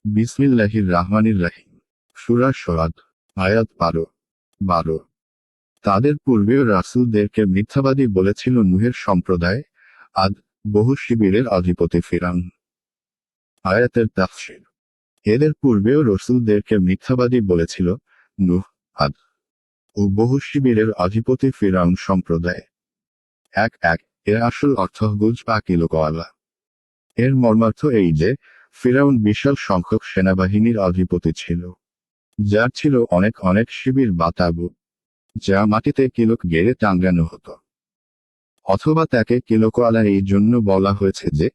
বিসমিল্লাহির রাহমানির রাহিম। সূরা সআদ। আয়াত 12। তাদের পূর্বেও রাসূলদেরকে মিথ্যাবাদী বলেছিল নূহের সম্প্রদায়, আদ, বহু শিবিরের অধিপতি ফিরআউন। আয়াতের তাফসীর। এদের পূর্বেও রাসূলদেরকে মিথ্যাবাদী বলেছিল নূহ, আদ ও বহু শিবিরের অধিপতি ফিরআউন সম্প্রদায়। এর আসল অর্থ গুজ বা কিলকওয়ালা। এর মর্মার্থ এই যে, ফিরআউন বিশাল সংখ্যক সেনাবাহিনীর অধিপতি ছিল, যার ছিল অনেক অনেক শিবির বা তাঁবু, যা মাটিতে কিলক গেড়ে টাঙ্গানো হতো। অথবা তাকে কিলকওয়ালা এই জন্য বলা হয়েছে যে,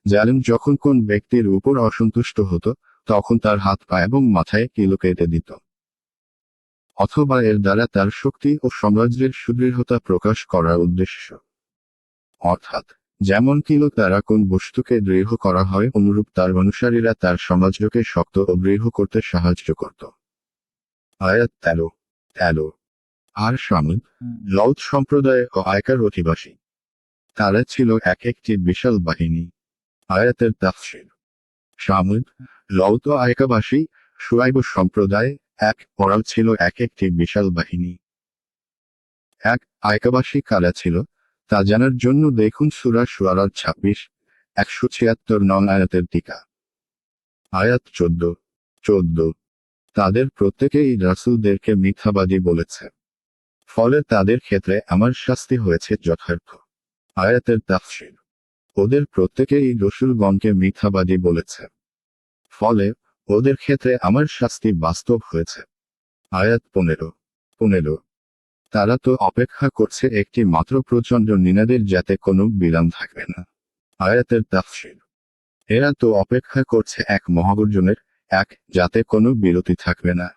জালিম যখন কোন ব্যক্তির উপর অসন্তুষ্ট হতো, তখন তার হাত পা এবং মাথায় কিলক এঁটে দিত। অথবা এর দ্বারা তার শক্তি ও সাম্রাজ্যের সুদৃঢ়তা প্রকাশ করার উদ্দেশ্য। অর্থাৎ, যেমন কিলক দ্বারা কোন বস্তুকে দৃঢ় করা হয়, অনুরূপ তার অনুসারীরা তার সাম্রাজ্যকে শক্ত ও দৃঢ় করতে সাহায্য করত। আয়াত 13। আর সামুদ, লউত সম্প্রদায় ও আয়কার অধিবাসী। তারা ছিল এক একটি বিশাল বাহিনী। আয়াতের তাফসীর। সামুদ, লউত ও আয়কাবাসী, শুআয়ব সম্প্রদায়, ওরাও ছিল এক একটি বিশাল বাহিনী। আয়কাবাসী কারা ছিল, তা জানার জন্য দেখুন সূরা শুআরার 26-176 আয়াতের টিকা। আয়াত 14। তাদের প্রত্যেকেই রাসূলদেরকে মিথ্যাবাদী বলেছে, ফলে তাদের ক্ষেত্রে আমার শাস্তি হয়েছে যথার্থ। আয়াতের তাফসীর। ওদের প্রত্যেকেই রাসূলগণকে মিথ্যাবাদী বলেছে, ফলে ওদের ক্ষেত্রে আমার শাস্তি বাস্তব হয়েছে। আয়াত 15। তারা তো অপেক্ষা করছে একটি মাত্র প্রচণ্ড নিনাদের, যাতে কোনো বিরাম থাকবে না। আয়াতের তাফসীর। এরা তো অপেক্ষা করছে এক মহাগর্জনের, যাতে কোনো বিরতি থাকবে না।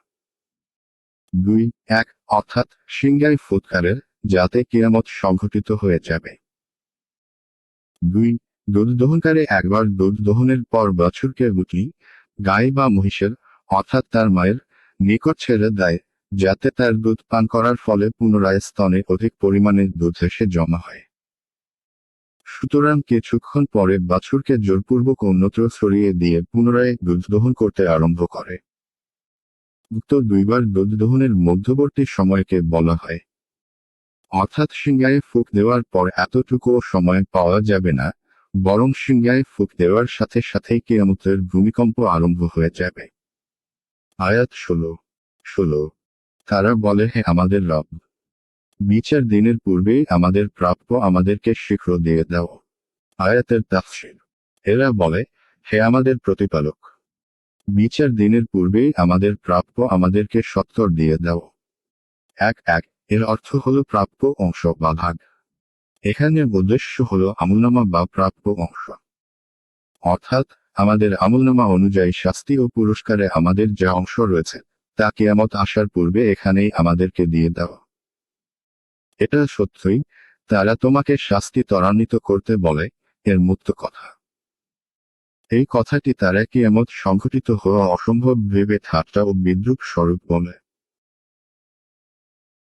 2 অর্থাৎ সিংহায় ফুৎকারের, যাতে কিয়ামত সংঘটিত হয়ে যাবে। 2 দুধ দহনকারে একবার দুধ দহনের পর বাছুরকে গুটি, গাই বা মহিষের, অর্থাৎ তার মায়ের নিকট ছেড়ে দেয়, যাতে তার দুধ পান করার ফলে পুনরায় স্তনে অধিক পরিমাণে দুধ এসে জমা হয়। সুতরাং কিছুক্ষণ পরে বাছুরকে জোরপূর্বক অন্যত্র সরিয়ে দিয়ে পুনরায় দুধ দহন করতে আরম্ভ করে। উক্ত দুইবার দুধ দহনের মধ্যবর্তী সময়কে বলা হয়। অর্থাৎ সিংহায় ফুঁক দেওয়ার পর এতটুকুও সময় পাওয়া যাবে না, বরং সিংহায় ফুঁক দেওয়ার সাথে সাথেই কিয়ামতের ভূমিকম্প আরম্ভ হয়ে যাবে। আয়াত 16। তারা বলে, হে আমাদের রব, বিচার দিনের পূর্বেই আমাদের প্রাপ্য আমাদেরকে শীঘ্র দিয়ে দাও। আয়াতের তাফসীর। এরা বলে, হে আমাদের প্রতিপালক, বিচার দিনের পূর্বেই আমাদের প্রাপ্য আমাদেরকে সত্বর দিয়ে দাও। এর অর্থ হলো প্রাপ্য অংশ বা ভাগ। এখানে উদ্দেশ্য হলো আমলনামা বা প্রাপ্য অংশ। অর্থাৎ, আমাদের আমলনামা অনুযায়ী শাস্তি ও পুরস্কারে আমাদের যা অংশ রয়েছে, তা কিয়ামত আসার পূর্বে এখানেই আমাদেরকে দিয়ে দেওয়া। এটা সত্যই, তারা তোমাকে শাস্তি ত্বরান্বিত করতে বলে, এর মুক্ত কথা। এই কথাটি তারা কিয়ামত সংঘটিত হওয়া অসম্ভব ভেবে ঠাট্টা ও বিদ্রূপ স্বরূপ বলে।